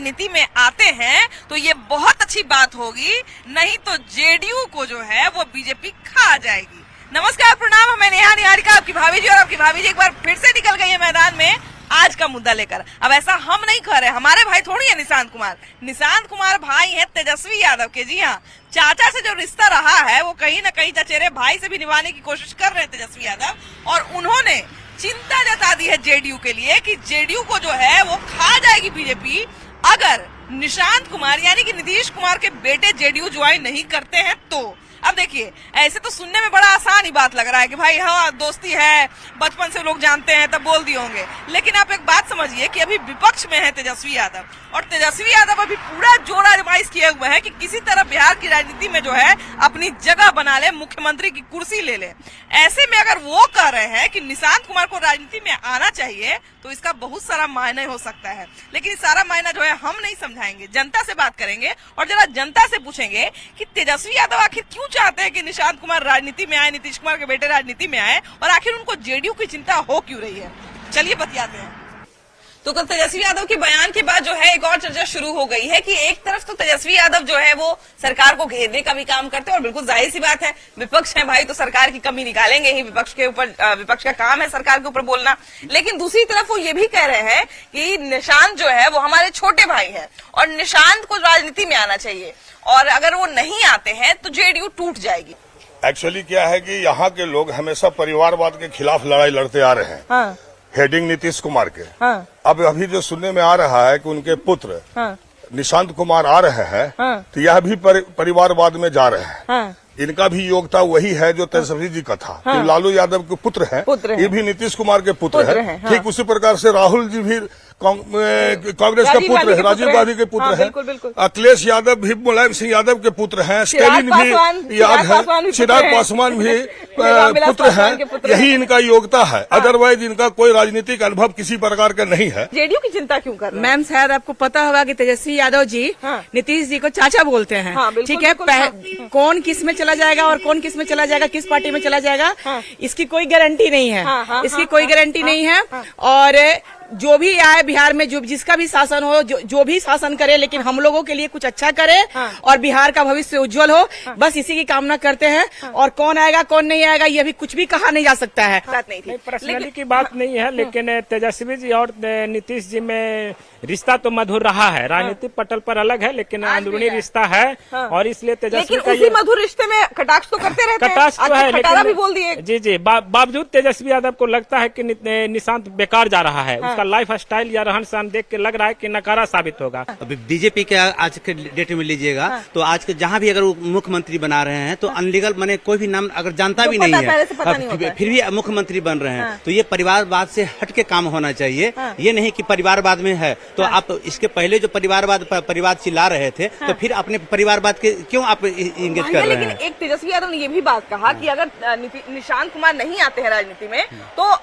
राजनीति में आते हैं तो ये बहुत अच्छी बात होगी, नहीं तो जेडीयू को जो है वो बीजेपी खा जाएगी। नमस्कार, प्रणाम, मैं नेहा निहारिका, आपकी भाभी जी। और आपकी भाभी जी एक बार फिर से निकल गई है मैदान में आज का मुद्दा लेकर। अब ऐसा हम नहीं कह रहे, हमारे भाई थोड़ी है निशांत कुमार। निशांत कुमार भाई है तेजस्वी यादव के। जी हाँ, चाचा से जो रिश्ता रहा है वो कहीं न कहीं चचेरे भाई से भी निभाने की कोशिश कर रहे हैं तेजस्वी यादव। और उन्होंने चिंता जता दी है जेडीयू के लिए कि जेडीयू को जो है वो खा जाएगी बीजेपी अगर निशांत कुमार यानी कि नीतीश कुमार के बेटे जेडीयू ज्वाइन नहीं करते हैं तो। अब देखिए, ऐसे तो सुनने में बड़ा आसान ही बात लग रहा है कि भाई हाँ दोस्ती है, बचपन से लोग जानते हैं, तब बोल दिए होंगे। लेकिन आप एक बात समझिए कि अभी विपक्ष में है तेजस्वी यादव, और तेजस्वी यादव अभी पूरा जोर आजमाइश किए हुए हैं कि किसी तरह बिहार की राजनीति में जो है अपनी जगह बना ले, मुख्यमंत्री की कुर्सी ले ले। ऐसे में अगर वो कह रहे हैं कि निशांत कुमार को राजनीति में आना चाहिए तो इसका बहुत सारा मायने हो सकता है। लेकिन सारा मायना जो है हम नहीं समझाएंगे, जनता से बात करेंगे और जरा जनता से पूछेंगे कि तेजस्वी यादव आखिर क्यों चाहते हैं कि निशांत कुमार राजनीति में आए, नीतीश कुमार के बेटे राजनीति में आए, और आखिर उनको जेडीयू की चिंता हो क्यों रही है। चलिए बतियाते हैं। तो कल तेजस्वी यादव के बयान के बाद जो है एक और चर्चा शुरू हो गई है कि एक तरफ तो तेजस्वी यादव जो है वो सरकार को घेरने का भी काम करते हैं, और बिल्कुल जाहिर सी बात है विपक्ष है भाई तो सरकार की कमी निकालेंगे ही, विपक्ष के ऊपर विपक्ष का काम है सरकार के ऊपर बोलना। लेकिन दूसरी तरफ वो ये भी कह रहे हैं कि निशांत जो है वो हमारे छोटे भाई है और निशांत को राजनीति में आना चाहिए, और अगर वो नहीं आते हैं तो जेडीयू टूट जाएगी। एक्चुअली क्या है कि यहाँ के लोग हमेशा परिवारवाद के खिलाफ लड़ाई लड़ते आ रहे हैं। हाँ। हेडिंग नीतीश कुमार के। हाँ। अब अभी जो सुनने में आ रहा है कि उनके पुत्र हाँ। निशांत कुमार आ रहे हैं। हाँ। तो यह भी परिवारवाद में जा रहे हैं। हाँ। इनका भी योग्यता वही है जो तेजस्वी जी का था। हाँ। लालू यादव के पुत्र हैं, ये भी नीतीश कुमार के पुत्र हैं। हाँ। ठीक उसी प्रकार से राहुल जी भी कांग्रेस का पुत्र है, राजीव गांधी के पुत्र हैं। अखिलेश यादव भी मुलायम सिंह यादव के पुत्र हैं। स्टेलिन भी याद है, चिराग पासवान भी पुत्र हैं। यही इनका योग्यता है, अदरवाइज इनका कोई राजनीतिक अनुभव किसी प्रकार का नहीं है। जेडीयू की चिंता क्यों कर रहे हैं? मैम शायद आपको पता होगा कि तेजस्वी यादव जी नीतीश जी को चाचा बोलते हैं। ठीक है, कौन किस में चला जाएगा और कौन किस में चला जाएगा, किस पार्टी में चला जाएगा, इसकी कोई गारंटी नहीं है। इसकी कोई गारंटी नहीं है। और जो भी आए बिहार में, जो जिसका भी शासन हो, जो भी शासन करे, लेकिन हम लोगों के लिए कुछ अच्छा करे और बिहार का भविष्य उज्जवल हो, बस इसी की कामना करते हैं। और कौन आएगा कौन नहीं आएगा ये भी कुछ भी कहा नहीं जा सकता है। पर्सनली की बात नहीं है, लेकिन तेजस्वी जी और नीतीश जी में रिश्ता तो मधुर रहा है। राजनीतिक पटल पर अलग है, लेकिन अंदरूनी रिश्ता है। और इसलिए तेजस्वी का उसी मधुर रिश्ते में कटाक्ष तो करते रहते हैं। कटाक्ष तो है, लेकिन भी बोल दिए। जी बावजूद तेजस्वी यादव को लगता है कि निशांत बेकार जा रहा है। उसका लाइफ स्टाइल या रहन सहन देख के लग रहा है कि नकारा साबित होगा। अभी बीजेपी के आज के डेट में लीजिएगा तो आज के जहां भी अगर वो मुख्यमंत्री बना रहे हैं तो अनलीगल माने कोई भी नाम अगर जानता भी नहीं है फिर भी मुख्यमंत्री बन रहे हैं। तो ये परिवारवाद से हट के काम होना चाहिए। ये नहीं कि परिवारवाद में है तो आप इसके पहले जो परिवार चिल्ला रहे थे तो फिर अपने परिवारवाद के क्यों आप इंगित कर रहे हैं। लेकिन एक तेजस्वी यादव ने ये भी बात कहा कि अगर निशांत कुमार नहीं आते हैं राजनीति में तो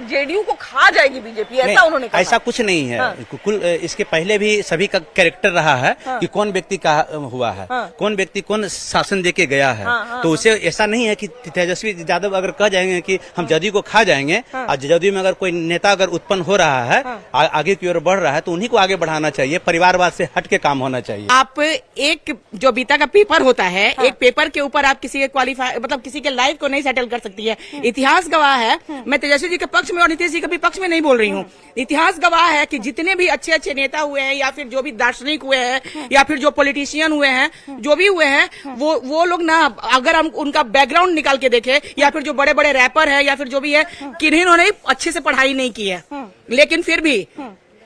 जेडीयू को खा जाएगी बीजेपी, ऐसा उन्होंने कहा। ऐसा कुछ नहीं है। कुल इसके पहले भी सभी का कैरेक्टर रहा है कि कौन व्यक्ति का हुआ है, कौन व्यक्ति कौन शासन देके गया है। तो उसे ऐसा नहीं है कि तेजस्वी यादव अगर कह जाएंगे कि हम जदयू को खा जाएंगे और जदयू में अगर कोई नेता अगर उत्पन्न हो रहा है आगे की ओर बढ़ रहा है तो उन्हीं को आगे बढ़ाना चाहिए। परिवारवाद से हट के काम होना चाहिए। आप एक जो बीता का पेपर होता है, एक पेपर के ऊपर आप किसी के क्वालिफाई मतलब किसी के लाइफ को नहीं सेटल कर सकती है। इतिहास गवाह है, मैं तेजस्वी जी के पक्ष में और नीतीश जी के भी पक्ष में नहीं बोल रही हूँ। इतिहास गवाह है कि जितने भी अच्छे अच्छे नेता हुए हैं या फिर जो भी दार्शनिक हुए हैं या फिर जो पॉलिटिशियन हुए हैं, जो भी हुए हैं, वो लोग ना अगर हम उनका बैकग्राउंड निकाल के देखें या फिर जो बड़े बड़े रैपर है या फिर जो भी है, किन्होंने अच्छे से पढ़ाई नहीं की है, लेकिन फिर भी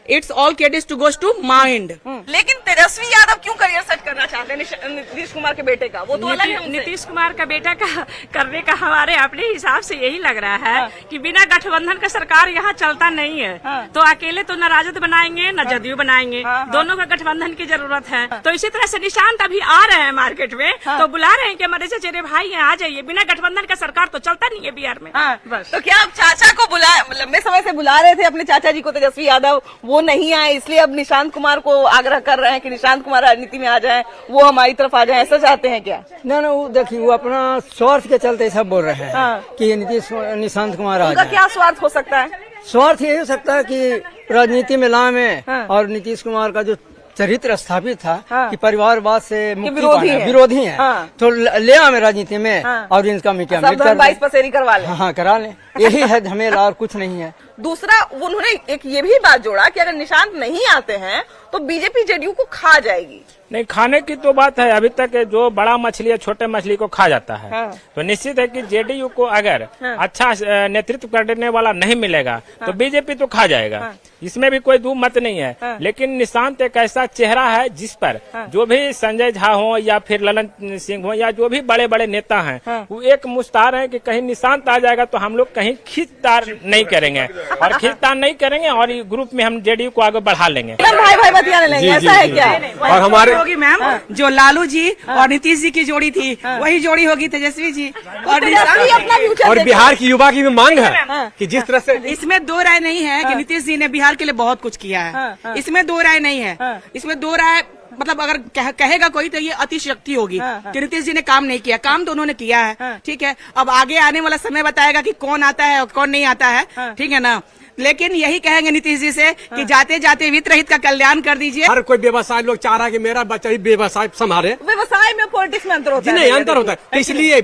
it's all credit to goes to mind. लेकिन तेजस्वी यादव क्यों करियर सेट करना चाहते हैं नीतीश कुमार के बेटे का? वो तो अलग है। नीतीश कुमार का बेटा का करने का हमारे अपने हिसाब से यही लग रहा है कि बिना गठबंधन का सरकार यहाँ चलता नहीं है। तो अकेले तो न राजद बनाएंगे न जदयू बनाएंगे, दोनों का गठबंधन की जरूरत है। तो इसी तरह से निशांत अभी आ रहे हैं मार्केट में तो बुला रहे हैं कि हमारे चचेरे भाई यहाँ आ जाइए। बिना गठबंधन का सरकार तो चलता नहीं है बिहार में। बस तो क्या आप चाचा को लंबे समय से बुला रहे थे अपने चाचा जी को तेजस्वी यादव, वो नहीं आए, इसलिए अब निशांत कुमार को आग्रह कर रहे हैं कि निशांत कुमार राजनीति में आ जाएं, वो हमारी तरफ आ जाएं, ऐसा चाहते हैं क्या? ना वो देखिए वो अपना स्वार्थ के चलते सब बोल रहे हैं कि निशांत कुमार आ जाए। क्या स्वार्थ हो सकता है? स्वार्थ यही हो सकता है कि राजनीति में लाए और नीतीश कुमार का जो चरित्र स्थापित था हाँ। कि परिवारवाद से मुक्ति विरोधी पाना, है। विरोधी है हाँ। तो ले आवे राजनीति में हाँ। और इनका मिट्टी सब धन 22 पसेरी करवा ले। हाँ करा लें, यही है झमेला और कुछ नहीं है। दूसरा उन्होंने एक ये भी बात जोड़ा कि अगर निशांत नहीं आते हैं तो बीजेपी जेडीयू को खा जाएगी। नहीं, खाने की तो बात है। अभी तक जो बड़ा मछली है छोटे मछली को खा जाता है। हाँ। तो निश्चित है कि जेडीयू को अगर हाँ। अच्छा नेतृत्व करने वाला नहीं मिलेगा तो बीजेपी तो खा जाएगा। हाँ। इसमें भी कोई दो मत नहीं है। हाँ। लेकिन निशांत एक ऐसा चेहरा है जिस पर जो भी संजय झा हो या फिर ललन सिंह हो या जो भी बड़े बड़े नेता हैं वो एक मुस्तार है कि कहीं निशांत आ जाएगा तो हम लोग कहीं खींचतार नहीं करेंगे और खींचतार नहीं करेंगे और ग्रुप में हम जेडीयू को आगे बढ़ा लेंगे। भाई भाई बतियाने लेंगे, ऐसा है क्या? और हमारे होगी मैम जो लालू जी और नीतीश जी की जोड़ी थी वही जोड़ी होगी तेजस्वी जी और तेजस्वी अपना फ्यूचर और देखे। बिहार की युवा की भी मांग है कि जिस तरह से इसमें दो राय नहीं है कि नीतीश जी ने बिहार के लिए बहुत कुछ किया है। इसमें दो राय नहीं है। इसमें दो राय मतलब अगर कहेगा कोई तो ये अतिशक्ति होगी कि नीतीश जी ने काम नहीं किया। काम तो उन्होंने किया है, ठीक है। अब आगे आने वाला समय बताएगा कि कौन आता है और कौन नहीं आता है, ठीक है ना। लेकिन यही कहेंगे नीतीश जी से कि जाते जाते वित्त रहित का कल्याण कर दीजिए। हर कोई व्यवसाय लोग चाह रहा है कि मेरा बच्चा ही व्यवसाय संभाले। व्यवसाय में पॉलिटिक्स में अंतर होता है। नहीं, अंतर होता है। तो इसलिए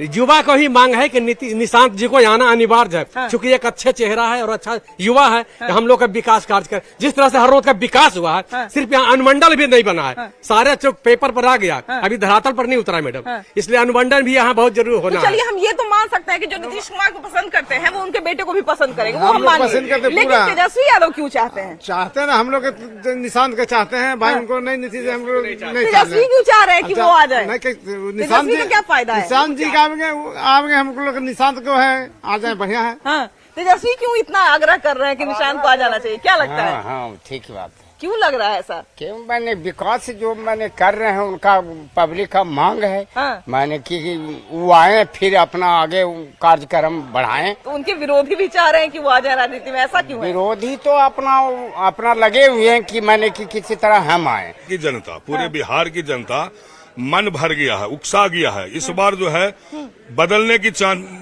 युवा को ही मांग है कि निशांत जी को आना अनिवार्य है, क्योंकि एक अच्छे चेहरा है और अच्छा युवा है। हम लोग का विकास कार्य कर जिस तरह से हर रोज का विकास हुआ है, सिर्फ यहाँ अनुमंडल भी नहीं बना है, सारे चौक पेपर पर आ गया, अभी धरातल पर नहीं उतरा मैडम। इसलिए अनुमंडल भी यहाँ बहुत जरूरी होना है। चलिए हम ये तो मान सकते हैं कि जो नीतीश कुमार को पसंद करते हैं वो उनके बेटे को भी पसंद करेंगे, वो हम मानेंगे। पसंद करते लेकिन पूरा। तेजस्वी यादव क्यों चाहते हैं? चाहते हैं ना, हम लोग के निशांत के चाहते हैं भाई, उनको नहीं नीतीश हम लोग नहीं चाहते। तेजस्वी क्यों चाह रहे हैं कि वो आ जाए? नहीं, तेजस्वी का क्या फायदा है? निशांत जी का आएंगे हम लोग निशांत को है आ जाए, बढ़िया है। हाँ, तेजस्वी क्यों इतना आग्रह कर रहे हैं कि निशांत को आ जाना चाहिए? क्या लगता है? हाँ ठीक बात है। क्यों लग रहा है ऐसा? क्यों मैंने विकास जो मैंने कर रहे हैं उनका पब्लिक का मांग है। हाँ। मैंने कि वो आए फिर अपना आगे कार्यक्रम बढ़ाएं। तो उनके विरोधी भी चाह रहे हैं कि वो आ जाए राजनीति में, ऐसा क्यों है? विरोधी तो अपना लगे हुए हैं कि मैंने कि किसी तरह हम आए। की जनता, पूरे बिहार की जनता मन भर गया है, उकसा गया है। इस बार जो है बदलने की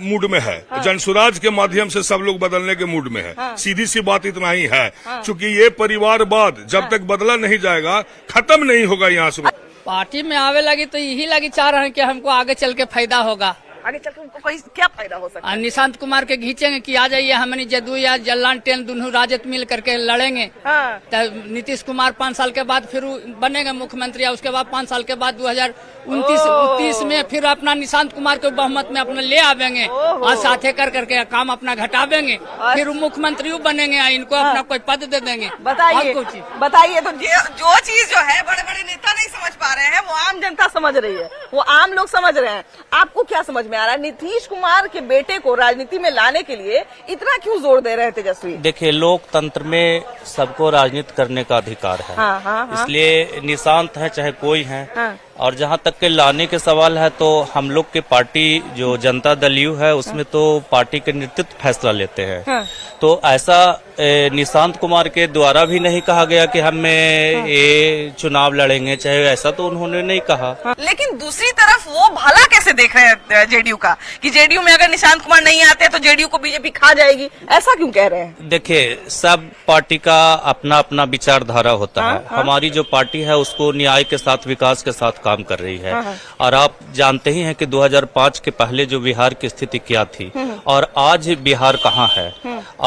मूड में है। जनसुराज के माध्यम से सब लोग बदलने के मूड में है। सीधी सी बात इतना ही है, क्योंकि ये परिवारवाद जब तक बदला नहीं जाएगा खत्म नहीं होगा यहाँ से। पार्टी में आवे लगी तो यही लगी चाह रहे हैं कि हमको आगे चल के फायदा होगा। आगे चलकर उनको कोई क्या फायदा हो सकता है? निशांत कुमार के खींचेंगे कि आ जाइए हमने जदू या जल्लान टेन दोनों राजद मिल करके लड़ेंगे। हाँ। तो नीतीश कुमार 5 साल के बाद फिर बनेंगे मुख्यमंत्री और उसके बाद 5 साल के बाद 2029 में फिर अपना निशांत कुमार को बहुमत में अपना ले आवेंगे और साथे कर करके काम अपना घटावेंगे, फिर मुख्यमंत्री बनेंगे, इनको अपना कोई पद दे देंगे। बताइए और कुछ बताइए। तो जो चीज जो है बड़े बड़े नेता नहीं समझ पा रहे हैं वो आम जनता समझ रही है, वो आम लोग समझ रहे हैं। आपको क्या समझ में आ रहा है? नीतीश कुमार के बेटे को राजनीति में लाने के लिए इतना क्यों जोर दे रहे हैं तेजस्वी? देखिए, लोकतंत्र में सबको राजनीति करने का अधिकार है। हाँ। इसलिए निशांत है चाहे कोई है। हाँ। और जहाँ तक के लाने के सवाल है तो हम लोग के पार्टी जो जनता दल यू है उसमें तो पार्टी के नेतृत्व फैसला लेते हैं। हाँ। तो ऐसा निशांत कुमार के द्वारा भी नहीं कहा गया कि हम ये चुनाव लड़ेंगे, चाहे ऐसा तो उन्होंने नहीं कहा। लेकिन दूसरी तरफ वो भला कैसे देख रहे हैं जेडीयू का कि जेडीयू में अगर निशांत कुमार नहीं आते तो जेडीयू को बीजेपी खा जाएगी, ऐसा क्यों कह रहे हैं? देखिए, सब पार्टी का अपना अपना विचारधारा होता है। हमारी जो पार्टी है उसको न्याय के साथ, विकास के साथ काम कर रही है। और आप जानते ही हैं कि 2005 के पहले जो बिहार की स्थिति क्या थी और आज बिहार कहाँ है।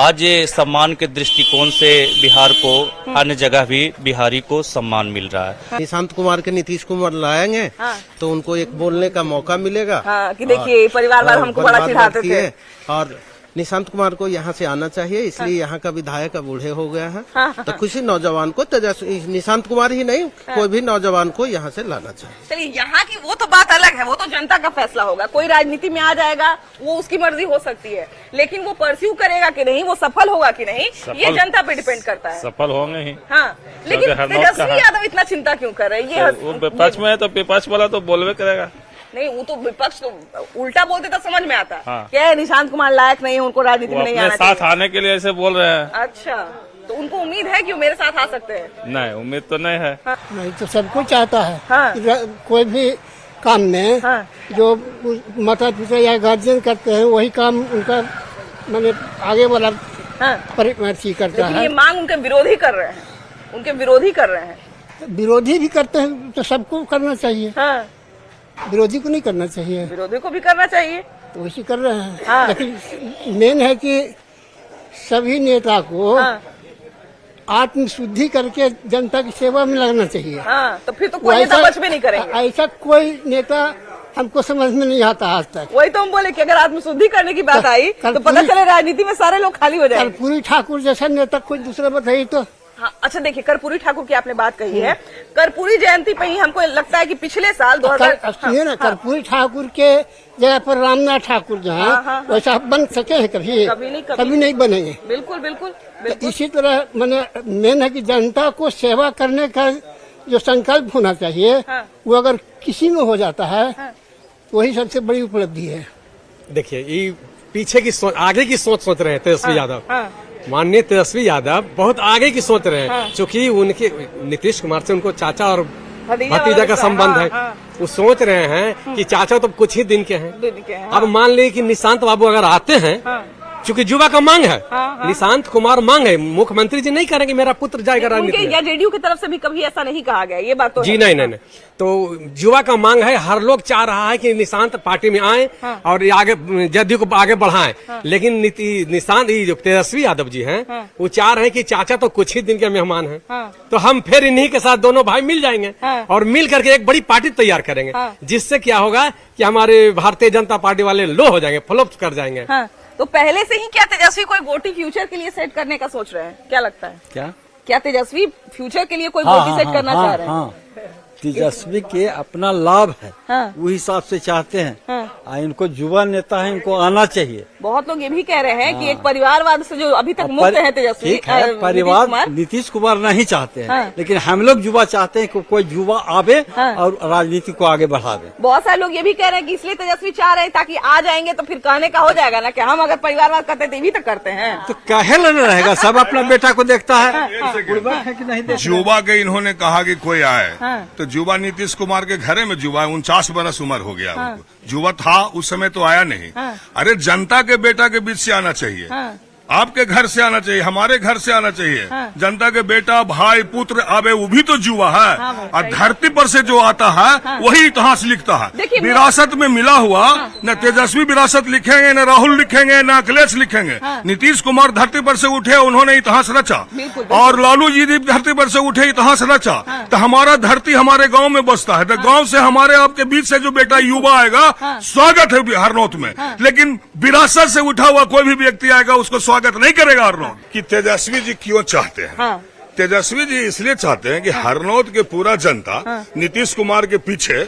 आज सम्मान के दृष्टिकोण से बिहार को अन्य जगह भी बिहारी को सम्मान मिल रहा है। निशांत कुमार के नीतीश कुमार लाएंगे तो उनको एक बोलने का मौका मिलेगा कि देखिए परिवारवाद हमको बड़ा चिढ़ाते थे। और निशांत कुमार को यहाँ से आना चाहिए, इसलिए यहाँ का विधायक अब बूढ़े हो गया है। तो किसी नौजवान को निशांत कुमार ही नहीं, कोई भी नौजवान को यहाँ से लाना चाहिए। चलिए, यहाँ की वो तो बात अलग है, वो तो जनता का फैसला होगा। कोई राजनीति में आ जाएगा, वो उसकी मर्जी हो सकती है, लेकिन वो परस्यू करेगा कि नहीं, वो सफल होगा कि नहीं, ये जनता पे डिपेंड करता है। सफल होंगे ही। हाँ, लेकिन तेजस्वी यादव इतना चिंता क्यों कर रहे हैं? ये विपक्ष में है तो विपक्ष वाला तो बोलवे करेगा। नहीं, वो तो विपक्ष तो उल्टा बोलते तो समझ में आता। हाँ। क्या निशांत कुमार लायक नहीं है, उनको राजनीति में नहीं आना चाहिए? साथ आने के लिए ऐसे बोल रहे हैं। अच्छा, तो उनको उम्मीद है कि वो मेरे साथ आ सकते हैं? नहीं, उम्मीद तो नहीं है। नहीं तो सबको चाहता है। हाँ। कोई भी काम में जो माता पिता या गार्जियन करते हैं वही काम उनका मैंने आगे वाला करता लेकिन ये मांग उनके विरोधी कर रहे हैं, उनके विरोधी कर रहे हैं। विरोधी भी करते हैं तो सबको करना चाहिए। हाँ, विरोधी को नहीं करना चाहिए, विरोधी को भी करना चाहिए। तो वैसे कर रहे हैं। हाँ। लेकिन मेन है कि सभी नेता को हाँ, आत्मशुद्धि करके जनता की सेवा में लगना चाहिए। हाँ, तो फिर तो कोई नेता बच भी नहीं करेंगे। ऐसा कोई नेता हमको समझ में नहीं आता आज तक। वही तो हम बोले कि अगर आत्मशुद्धि करने की बात आई तो पता कर्पूरी- चले राजनीति में सारे लोग खाली हो जाएंगे। कर्पूरी ठाकुर जैसा नेता कोई दूसरा बताइए तो। हाँ, अच्छा देखिए, कर्पूरी ठाकुर की आपने बात कही है। कर्पूरी जयंती पे ही हमको लगता है कि पिछले साल 2000 सुनिए ना, कर्पूरी ठाकुर के जगह पर रामनाथ ठाकुर जो है वैसा बन सके हैं कभी कभी नहीं बनेंगे। बिल्कुल बिल्कुल तो बिल्कुल। इसी तरह मैंने मेन है कि जनता को सेवा करने का जो संकल्प होना चाहिए वो अगर किसी में हो जाता है वही सबसे बड़ी उपलब्धि है। देखिए, ये पीछे की सोच, आगे की सोच रहे हैं तेजस्वी यादव। माननीय तेजस्वी यादव बहुत आगे की सोच रहे हैं, क्योंकि उनके नीतीश कुमार से उनको चाचा और भतीजा का संबंध है। वो सोच रहे हैं कि चाचा तो कुछ ही दिन के हैं। अब मान लीजिए कि निशांत बाबू अगर आते हैं, क्योंकि युवा का मांग है, निशांत कुमार मांग है, मुख्यमंत्री जी नहीं करेंगे मेरा पुत्र जाएगा राजनीति में। या जेडीयू की तरफ से भी कभी ऐसा नहीं कहा गया, ये बात तो जी नहीं। तो युवा का मांग है, हर लोग चाह रहा है कि निशांत पार्टी में आए और ये आगे जदयू को आगे बढ़ाएं। लेकिन निशांत जो तेजस्वी यादव जी हैं वो चाह रहे हैं कि चाचा तो कुछ ही दिन के मेहमान हैं, तो हम फिर इन्हीं के साथ दोनों भाई मिल जाएंगे और मिल करके एक बड़ी पार्टी तैयार करेंगे, जिससे क्या होगा कि हमारे भारतीय जनता पार्टी वाले लो हो जाएंगे, फ्लॉप कर जाएंगे। तो पहले से ही क्या तेजस्वी कोई वोटिंग फ्यूचर के लिए सेट करने का सोच रहे हैं, क्या लगता है? क्या तेजस्वी फ्यूचर के लिए कोई वोटिंग सेट करना चाह रहे हैं? तेजस्वी के अपना लाभ है, वो हिसाब से चाहते हैं। इनको युवा नेता है, इनको आना चाहिए। बहुत लोग ये भी कह रहे हैं कि एक परिवारवाद से जो अभी तक मुक्त है तेजस्वी, ठीक है, परिवार नीतीश कुमार नहीं चाहते हैं, लेकिन हम लोग युवा चाहते हैं कि कोई युवा आवे और राजनीति को आगे बढ़ा दे। बहुत सारे लोग ये भी कह रहे हैं कि इसलिए तेजस्वी चाह रहे हैं ताकि आ जाएंगे तो फिर कहने का हो जाएगा ना कि हम अगर परिवारवाद करते हैं तो भी तो करते हैं। तो कहे लेना रहेगा, सब अपना बेटा को देखता है कि नहीं। युवा के इन्होंने कहा कि कोई आए तो युवा नीतीश कुमार के घरे में युवा 49 बरस उम्र हो गया। युवा था उस समय तो आया नहीं। अरे जनता के बेटा के बीच से आना चाहिए, आपके घर से आना चाहिए, हमारे घर से आना चाहिए। जनता के बेटा भाई पुत्र आवे, वो भी तो युवा है। और धरती पर से जो आता है वही इतिहास लिखता है। विरासत में मिला हुआ न तेजस्वी विरासत लिखेंगे, न राहुल लिखेंगे, न अखिलेश लिखेंगे। नीतीश कुमार धरती पर से उठे, उन्होंने इतिहास रचा, और लालू जी भी धरती पर से उठे, इतिहास रचा। तो हमारा धरती हमारे गाँव में बसता है, तो गाँव से हमारे आपके बीच से जो बेटा युवा आएगा, स्वागत है हरनौत में। लेकिन विरासत से उठा हुआ कोई भी व्यक्ति आएगा, उसको स्वागत नहीं करेगा हरनौत। कि तेजस्वी जी क्यों चाहते हैं? तेजस्वी जी इसलिए चाहते हैं कि हरनौत के पूरा जनता नीतीश कुमार के पीछे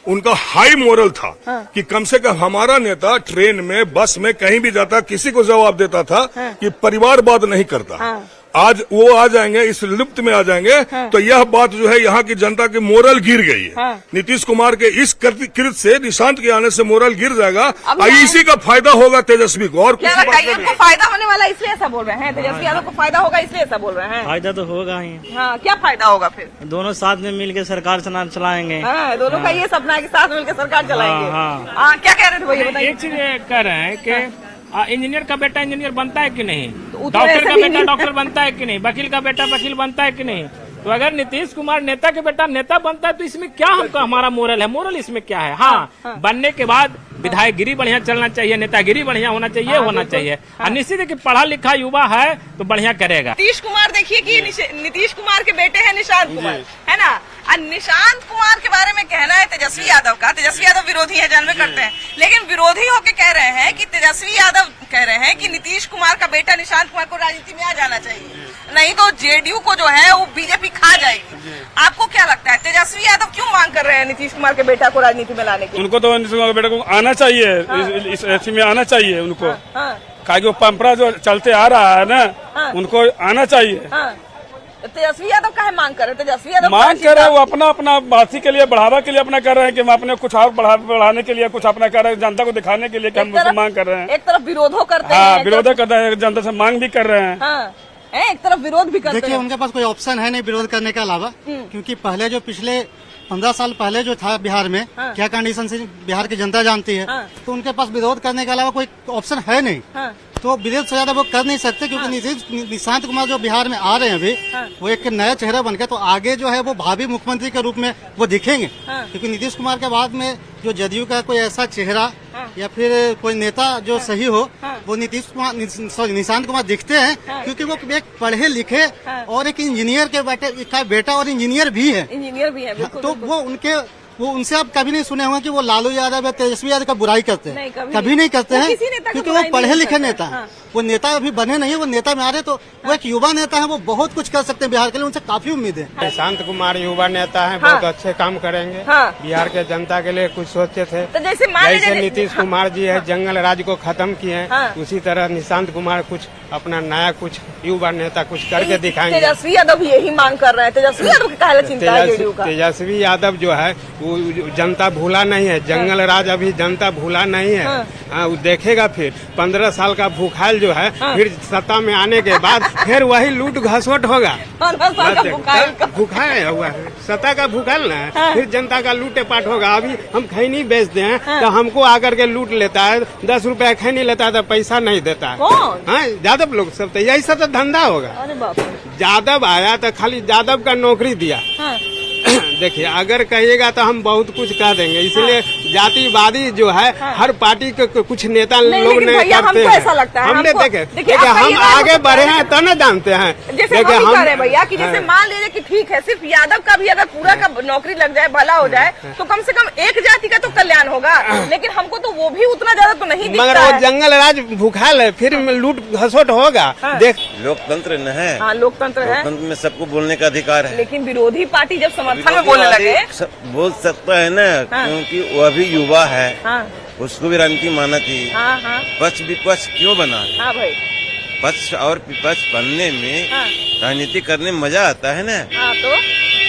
उनका हाई मोरल था कि कम से कम हमारा नेता ट्रेन में, बस में, कहीं भी जाता किसी को जवाब देता था कि परिवारवाद नहीं करता। आज वो आ जाएंगे, इस लिप्त में आ जाएंगे, तो यह बात जो है यहाँ की जनता की मोरल गिर गई है। नीतीश कुमार के इस कृत से, निशांत के आने से मोरल गिर जाएगा, और इसी का फायदा होगा तेजस्वी को। और क्या लगता है आपको फायदा होने वाला इसलिए ऐसा बोल रहे हैं? तेजस्वी यादव को फायदा होगा इसलिए ऐसा बोल रहे हैं? फायदा तो होगा ही। हाँ, क्या फायदा होगा फिर? दोनों साथ में मिलकर सरकार चलाएंगे। दोनों का ये सपना है कि साथ मिलकर सरकार चलाएंगे। क्या कह रहे थे भैया, बताइए। एक चीज कह रहे हैं कि इंजीनियर का बेटा इंजीनियर बनता है कि नहीं, डॉक्टर का बेटा डॉक्टर बनता है कि नहीं, वकील का बेटा वकील बनता है कि नहीं। तो अगर नीतीश कुमार नेता के बेटा नेता बनता है तो इसमें क्या हमको हमारा मोरल है? मोरल इसमें क्या है? हाँ, बनने के बाद विधायकगिरी बढ़िया चलना चाहिए, नेतागिरी बढ़िया होना चाहिए, होना चाहिए। और निश्चित है कि पढ़ा लिखा युवा है तो बढ़िया करेगा। नीतीश कुमार देखिए कि नीतीश कुमार के बेटे हैं निशांत कुमार, है ना। और निशांत कुमार के बारे में कहना है तेजस्वी यादव का, तेजस्वी यादव विरोधी है, जानवे करते हैं, लेकिन विरोधी होके कह रहे हैं कि तेजस्वी यादव कह रहे हैं कि नीतीश कुमार का बेटा निशांत कुमार को राजनीति में आ जाना चाहिए, नहीं तो जेडीयू को जो है वो बीजेपी खा जाएगी। आपको क्या लगता है तेजस्वी यादव क्यों मांग कर रहे हैं नीतीश कुमार के बेटा को राजनीति में लाने की? उनको तो नीतीश कुमार के बेटे को आना चाहिए, इस ऐसी में आना चाहिए उनको। क्या वो परंपरा जो चलते आ रहा है ना, उनको आना चाहिए। तेजस्वी यादव काहे मांग कर रहे हैं? तेजस्वी यादव मांग कर रहे हैं, वो अपना बातचीत के लिए, बढ़ावा के लिए अपना कर रहे हैं कि हम अपने कुछ और बढ़ाने के लिए कुछ अपना कर रहे हैं, जनता को दिखाने के लिए कि हम उसको मांग कर रहे हैं। एक तरफ विरोधो करते हैं, हाँ, विरोध कर रहे हैं, जनता से मांग भी कर रहे हैं, एक तरफ विरोध भी करते हैं। देखिए, उनके पास कोई ऑप्शन है नहीं विरोध करने के अलावा, क्योंकि पहले जो पिछले 15 साल पहले जो था बिहार में, क्या कंडीशन से बिहार की जनता जानती है, तो उनके पास विरोध करने के अलावा कोई ऑप्शन है नहीं। तो विरोध से ज्यादा वो कर नहीं सकते, क्योंकि निशांत कुमार जो बिहार में आ रहे हैं अभी, वो एक नया चेहरा बनकर, तो आगे जो है वो भावी मुख्यमंत्री के रूप में वो दिखेंगे। क्योंकि नीतीश कुमार के बाद में जो जदयू का कोई ऐसा चेहरा या फिर कोई नेता जो सही हो, वो निशांत कुमार दिखते हैं, क्योंकि वो एक पढ़े लिखे और एक इंजीनियर के बेटा और इंजीनियर भी है। तो वो उनसे आप कभी नहीं सुने होंगे कि वो लालू यादव या तेजस्वी यादव का बुराई करते हैं, कभी नहीं करते हैं, क्योंकि वो पढ़े लिखे नेता हैं। वो नेता अभी बने नहीं है, वो नेता में आ रहे, तो वो एक युवा नेता है, वो बहुत कुछ कर सकते हैं बिहार के लिए, उनसे काफी उम्मीद है। निशांत कुमार युवा नेता है, बहुत अच्छे काम करेंगे, बिहार के जनता के लिए कुछ सोचे थे। तो जैसे नीतीश कुमार जी है जंगल राज को खत्म किए, उसी तरह निशांत कुमार कुछ अपना नया कुछ युवा नेता कुछ करके दिखाएंगे। तेजस्वी यादव यही मांग कर रहे हैं, तेजस्वी यादव की काहे चिंता है जेडीयू का? तेजस्वी यादव जो है वो जनता भूला नहीं है, जंगल राज अभी जनता भूला नहीं है। वो देखेगा फिर 15 साल का भूखाल जो है, फिर सत्ता में आने के बाद फिर वही लूट घसवट होगा। भूखाल हुआ है, सत्ता का भूखाल ना, फिर जनता का लूटे पाट होगा। अभी हम खैनी बेचते हैं तो हमको आकर के लूट लेता है, 10 रुपया खैनी लेता है तो पैसा नहीं देता है। यादव लोग सब, तो यही सब तो धंधा होगा। यादव आया तो खाली यादव का नौकरी दिया। देखिए, अगर कहिएगा तो हम बहुत कुछ कह देंगे, इसलिए जातिवादी जो है हर पार्टी के कुछ नेता लोग नहीं करते हैं। हमने देखे हम आगे बढ़े हैं तो न जानते हैं। जैसे हम कह रहे हैं भैया कि जैसे मान लीजिए कि ठीक है, सिर्फ यादव का भी अगर पूरा का नौकरी लग जाए, भला हो जाए, तो कम से कम एक जाति का तो कल्याण होगा। लेकिन हमको तो वो भी उतना ज्यादा तो नहीं दिखता मगर वो जंगल राज भूखाल है, फिर लूट घसोट होगा। देख, लोकतंत्र न है, लोकतंत्र है, लोकतंत्र में सबको बोलने का अधिकार है। लेकिन विरोधी पार्टी जब समर्थन में बोलने लगे, बोल सकता है ना, क्योंकि वो अभी युवा है, उसको भी राजनीति मानना चाहिए। पक्ष विपक्ष क्यों बना? भाई, पक्ष और विपक्ष बनने में राजनीति करने में मजा आता है ना। तो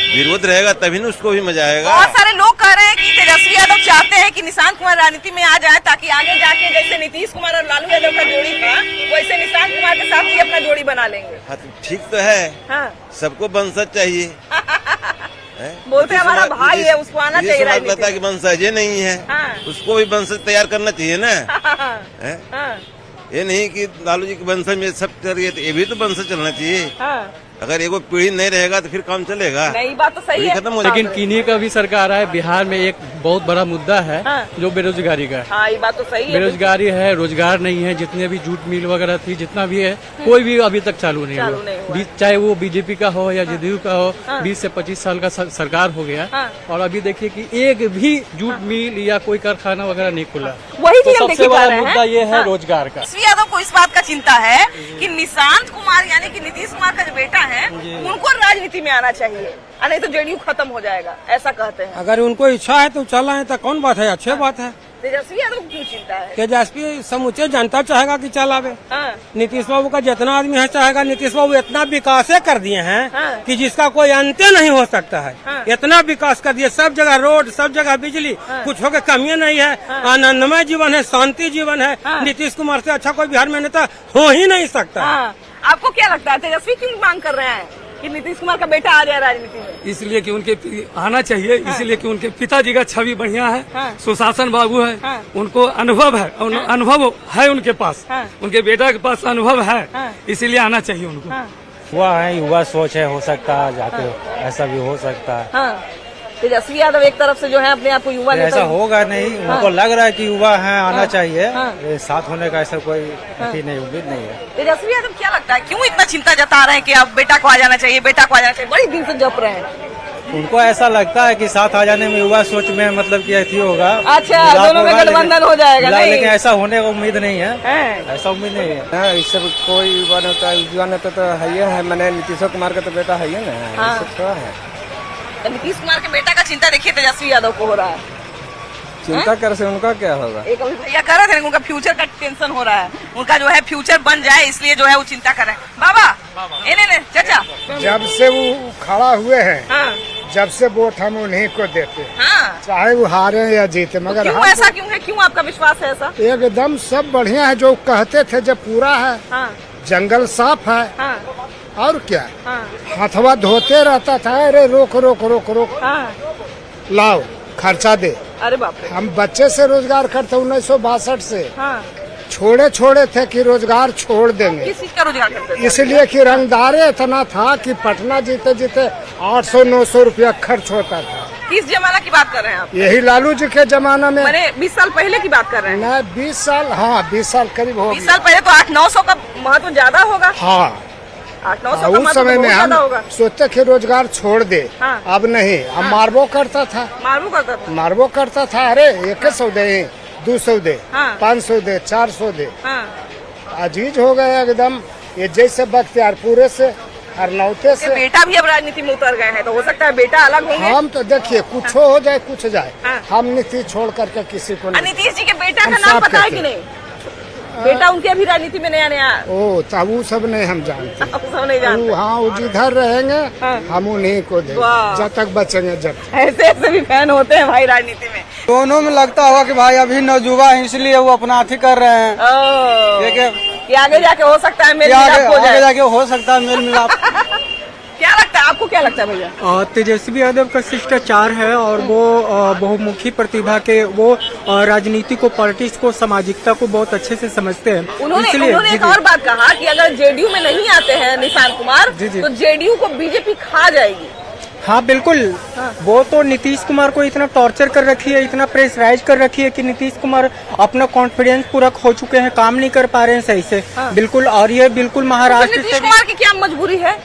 विरोध रहेगा तभी ना उसको भी मजा आएगा। बहुत सारे लोग कह रहे हैं कि तेजस्वी यादव चाहते हैं कि निशांत कुमार राजनीति में आ जाए, ताकि आगे जाके जैसे नीतीश कुमार और लालू यादव का जोड़ी था, वैसे निशांत कुमार के साथ भी अपना जोड़ी बना लेंगे। हाँ, तो ठीक तो है, सबको वंशज चाहिए। बोलते हमारा भाई है, उसको आना चाहिए राजनीति लगता है कि वंशज नहीं है, उसको भी वंशज तैयार करना चाहिए ना। ये नहीं कि लालू जी के वंशज में सब चलिए, तो ये भी तो वंशज चलना चाहिए। अगर एगो पीढ़ी नहीं रहेगा तो फिर काम चलेगा? नहीं, बात तो सही है, खत्म हो। लेकिन किन्हीं का भी सरकार है, बिहार में एक बहुत बड़ा मुद्दा है जो बेरोजगारी का है। ये बात तो सही है, बेरोजगारी है, रोजगार नहीं है। जितने भी जूट मिल वगैरह थी, जितना भी है, कोई भी अभी तक चालू नहीं हुआ। चाहे वो बीजेपी का हो या जदयू का हो, 20 से 25 साल का सरकार हो गया, और अभी देखिए कि एक भी जूट मिल या कोई कारखाना वगैरह नहीं खुला। वही तो सबसे बड़ा मुद्दा ये है रोजगार का। यादव को इस बात का चिंता है कि निशांत कुमार यानी कि नीतीश कुमार का जो बेटा है, उनको राजनीति में आना चाहिए, नहीं तो जेडीयू खत्म हो जाएगा, ऐसा कहते हैं। अगर उनको इच्छा है तो चल आए तो कौन बात है, अच्छी बात है। तेजस्वी यादव को क्यों चिंता है? तेजस्वी समूचे जनता चाहेगा कि चल आवे। नीतीश बाबू का जितना आदमी है चाहेगा। नीतीश बाबू इतना विकास कर दिए हैं कि जिसका कोई अंत नहीं हो सकता है। इतना विकास कर दिए, सब जगह रोड, सब जगह बिजली, कुछ हो के कमी नहीं है। आनंदमय जीवन है, शांति जीवन है। नीतीश कुमार से अच्छा कोई बिहार में नेता हो ही नहीं सकता। आपको क्या लगता है तेजस्वी क्यों मांग कर रहे हैं कि नीतीश कुमार का बेटा आ जाए राजनीति में? इसलिए कि उनके आना चाहिए, इसलिए कि उनके पिताजी का छवि बढ़िया है, सुशासन बाबू है, उनको अनुभव है, अनुभव है उनके पास, उनके बेटा के पास अनुभव है, इसीलिए आना चाहिए उनको। हुआ है, युवा सोच है, हो सकता है जाके ऐसा भी हो सकता है। तेजस्वी यादव एक तरफ से जो है अपने आप को युवा ऐसा होगा नहीं, उनको लग रहा है कि युवा है, आना चाहिए। साथ होने का ऐसा कोई नहीं, उम्मीद नहीं है। तेजस्वी यादव क्या लगता है क्यों इतना चिंता जता रहे हैं कि अब बेटा को आ जाना चाहिए, बेटा को आ जाना चाहिए, बड़ी दिन से जप रहे हैं? उनको ऐसा लगता है कि साथ आ जाने में युवा सोच में मतलब कि ऐसी होगा। अच्छा, दोनों में गठबंधन हो जाएगा। लेकिन ऐसा होने का उम्मीद नहीं है, ऐसा उम्मीद नहीं है। इस सब कोई युवा नेता तो है, मैंने नीतीश कुमार का तो बेटा है ना। नीतीश कुमार के बेटा का चिंता देखिए तेजस्वी यादव को हो रहा है। चिंता कर से उनका क्या होगा? एक अभी भैया कह रहे थे उनका फ्यूचर का टेंशन हो रहा है, उनका जो है फ्यूचर बन जाए, इसलिए जो है वो चिंता कर रहे हैं। बाबा ने चाचा, जब से वो खड़ा हुए हैं, जब से वोट हम उन्हीं को देते हैं, चाहे वो हारे या जीते। मगर क्यों ऐसा क्यों है, क्यों आपका विश्वास है ऐसा? एकदम सब बढ़िया है, जो कहते थे जब पूरा है। जंगल साफ है, और क्या, हथवा धोते रहता था, अरे रोक रोक रोक रोक, लाओ खर्चा दे। अरे बाप रे, हम बच्चे से रोजगार करते 1962 से, छोड़े थे कि रोजगार छोड़ देंगे। किस चीज का रोजगार करते थे? इसलिए कि रंगदारे इतना था कि पटना जीते जीते 800-900 रुपया खर्च होता था। किस जमाना की बात कर रहे हैं आप? यही लालू जी के जमाना में। मैंने 20 साल पहले की बात कर रहे हैं। नहीं 20 साल, हाँ 20 साल करीब हो 20 साल पहले तो 800-900 का महत्व ज्यादा होगा। हाँ 800-900 का उस महत्व समय तो में ज्यादा हम होगा। सोचते कि रोजगार छोड़ दे। हाँ। अब नहीं, अब मारबो करता था। मारबो करता था। अरे 100 दे, 200 दे, 500 दे, 400 दे। अजीज हो गए एकदम। ये जैसे बख्तियारपुरे से हरनौते से बेटा भी अब राजनीति में उतर गए हैं, तो हो सकता है बेटा अलग होंगे। हम तो देखिए कुछ हो जाए कुछ जाए, हम नीतीश छोड़ करके किसी को नहीं। नीतीश जी के बेटा का नाम पता है कि नहीं? बेटा उनके अभी राजनीति में नया ओ तब वो सब नहीं हम जानते। सब नहीं जानते। हाँ वो जिधर रहेंगे हम उन्हीं को देंगे जब तक बचेंगे। जब ऐसे भी फैन होते हैं भाई राजनीति में। दोनों में लगता होगा कि भाई अभी नौजुवा है इसलिए वो अपना अथी कर रहे हैं कि आगे जाके हो सकता है मेल मिलाप हो जाए। आगे जाके हो सकता है मेल मिलाप। क्या लगता है आपको, क्या लगता है भैया? तेजस्वी यादव का शिष्टाचार है और वो बहुमुखी प्रतिभा के, वो राजनीति को, पॉलिटिक्स को, सामाजिकता को बहुत अच्छे से समझते हैं। उन्होंने एक और बात कहा कि अगर जेडीयू में नहीं आते हैं निशांत कुमार तो जेडीयू को बीजेपी खा जाएगी। हाँ बिल्कुल। वो तो नीतीश कुमार को इतना टॉर्चर कर रखी है, इतना प्रेशराइज कर रखी है कि नीतीश कुमार अपना कॉन्फिडेंस पूरा खो चुके हैं, काम नहीं कर पा रहे हैं सही से। बिल्कुल। और ये बिल्कुल महाराष्ट्र से नीतीश कुमार की क्या मजबूरी है?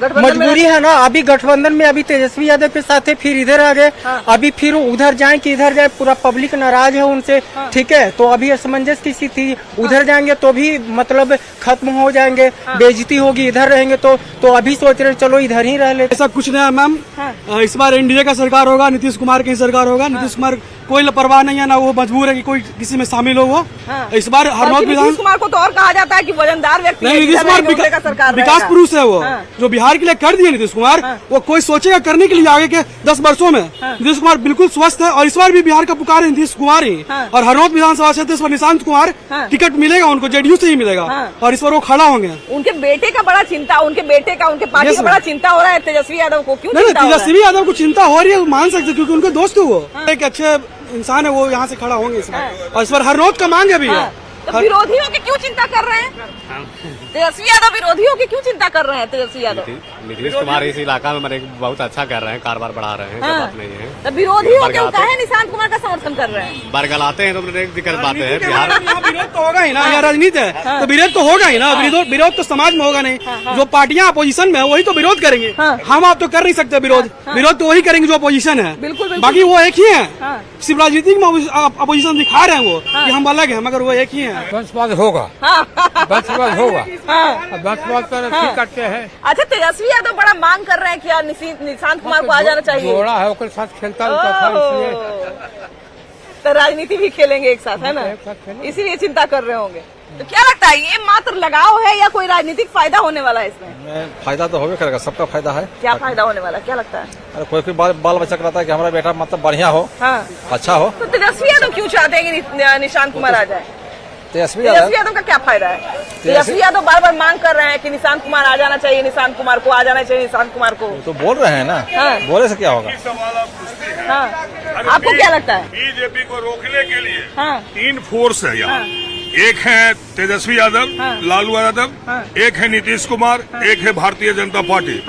मजबूरी है ना। अभी गठबंधन में अभी तेजस्वी यादव के साथ है, फिर इधर आ गए। अभी फिर उधर जाए कि इधर जाए, पूरा पब्लिक नाराज है उनसे। ठीक है, तो अभी असमंजस की स्थिति, उधर जाएंगे तो भी मतलब खत्म हो जाएंगे, बेइज्जती होगी। इधर रहेंगे तो अभी सोच रहे चलो इधर ही रह ले। ऐसा कुछ नहीं है मैम। इस बार एनडीए का सरकार होगा, नीतीश कुमार की सरकार होगा। नीतीश कुमार कोई लापरवाह नहीं है, ना वो मजबूर है कि कोई किसी में शामिल हो। इस बार हरनौत नीतीश कुमार को तो और कहा जाता है कि वजनदार व्यक्ति नहीं, नीतीश कुमार विकास पुरुष है। वो जो बिहार के लिए कर दिए नीतीश कुमार, वो कोई सोचेगा करने के लिए आगे के 10 वर्षों में। नीतीश कुमार बिल्कुल स्वस्थ है और इस बार भी बिहार का पुकार है नीतीश कुमार ही। और हरनौत विधानसभा क्षेत्र इस बार निशांत कुमार टिकट मिलेगा उनको, जेडीयू से ही मिलेगा। और इस बार वो खड़ा होंगे। उनके बेटे का बड़ा चिंता, उनके बेटे का, उनके पार्टी का बड़ा चिंता हो रहा है तेजस्वी यादव को। क्यों? नहीं, तेजस्वी यादव को चिंता हो रही है, मान सकते क्योंकि उनके दोस्त है। वो एक अच्छे इंसान है, वो यहाँ से खड़ा होंगे इस बार। और इस बार हरनौत का मांग है भी। तो विरोधियों की क्यों चिंता कर रहे हैं तेजस्वी यादव? विरोधियों की क्यों चिंता कर रहे हैं तेजस्वी यादव? नीतीश कुमार इस इलाका में बहुत अच्छा कर रहे हैं, कारोबार बढ़ा रहे हैं। बात नहीं है। तो विरोधियों के काहे निशांत कुमार का समर्थन कर रहे हैं? बरगलाते हैं तो दिक्कत बात है। बिहार विरोध तो होगा ही ना, यहाँ राजनीति है तो विरोध तो होगा ही ना। विरोध तो समाज में होगा नहीं। जो पार्टियां अपोजिशन में है वही तो विरोध करेंगे। हम आप तो कर नहीं सकते विरोध। विरोध तो वही करेंगे जो अपोजिशन है। बाकी वो एक ही है, सिर्फ राजनीतिक में अपोजिशन दिखा रहे हैं वो कि हम अलग है, मगर वो एक ही है। बंसवाद होगा, बंसवाद होगा, बंसवाद पर ठीक करते हैं। अच्छा, तेजस्वी यादव बड़ा मांग कर रहे हैं कि यार निशांत कुमार को आ जाना चाहिए। जोड़ा है उसके साथ खेलता था इसलिए तो राजनीति भी खेलेंगे एक साथ, है ना? इसीलिए चिंता कर रहे होंगे। तो क्या लगता है ये मात्र लगाव है या कोई राजनीतिक फायदा होने वाला है इसमें? फायदा तो होगा करेगा, सबका फायदा है। क्या फायदा होने वाला, क्या लगता है? अरे कोई बाल बच्चा कहता है कि हमारा बेटा मतलब बढ़िया हो, अच्छा हो। तो तेजस्वी यादव क्यों चाहते हैं कि निशांत कुमार आ जाए? तेजस्वी यादव का क्या फायदा है? तेजस्वी यादव बार बार मांग कर रहे हैं कि निशांत कुमार आ जाना चाहिए, निशांत कुमार को आ जाना चाहिए, निशांत कुमार को। तो बोल रहे हैं ना, बोले से क्या होगा? आपको क्या लगता है? बीजेपी को रोकने के लिए 3 फोर्स है यहाँ। एक है तेजस्वी यादव, लालू यादव, एक है नीतीश कुमार, एक है भारतीय जनता पार्टी।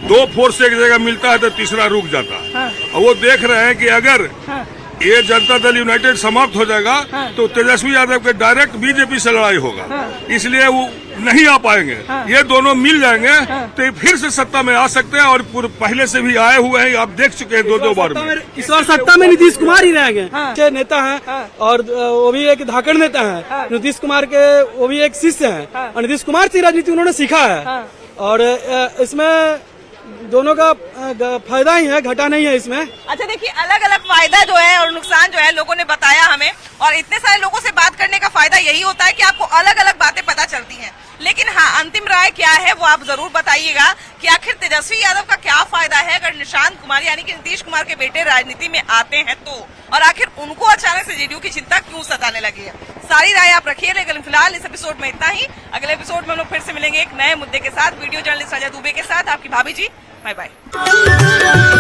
2 फोर्स एक जगह मिलता है तो तीसरा रुक जाता है। और वो देख रहे हैं कि अगर ये जनता दल यूनाइटेड समाप्त हो जाएगा तो तेजस्वी यादव के डायरेक्ट बीजेपी से लड़ाई होगा, इसलिए वो नहीं आ पाएंगे। ये दोनों मिल जाएंगे तो फिर से सत्ता में आ सकते हैं और पहले से भी आए हुए हैं, आप देख चुके हैं 2-2 बार में। इस बार सत्ता में नीतीश कुमार ही रहेंगे। अच्छे नेता हैं और वो भी एक धाकड़ नेता है। नीतीश कुमार के वो भी एक शिष्य हैं और नीतीश कुमार से राजनीति उन्होंने सीखा है। और इसमें दोनों का फायदा ही है, घाटा नहीं है इसमें। अच्छा देखिए, अलग अलग फायदा जो है और नुकसान जो है लोगों ने बताया हमें, और इतने सारे लोगों से बात करने का फायदा यही होता है कि आपको अलग अलग बातें पता चलती हैं। लेकिन हाँ, अंतिम राय क्या है वो आप जरूर बताइएगा कि आखिर तेजस्वी यादव का क्या फायदा है अगर निशांत कुमार यानी कि नीतीश कुमार के बेटे राजनीति में आते हैं तो, और आखिर उनको अचानक से जेडीयू की चिंता क्यों सताने लगी है। सारी राय आप रखिए, लेकिन फिलहाल इस एपिसोड में इतना ही। अगले एपिसोड में हम लोग फिर से मिलेंगे एक नए मुद्दे के साथ। वीडियो जर्नलिस्ट राजा दुबे के साथ आपकी भाभी जी। Bye bye.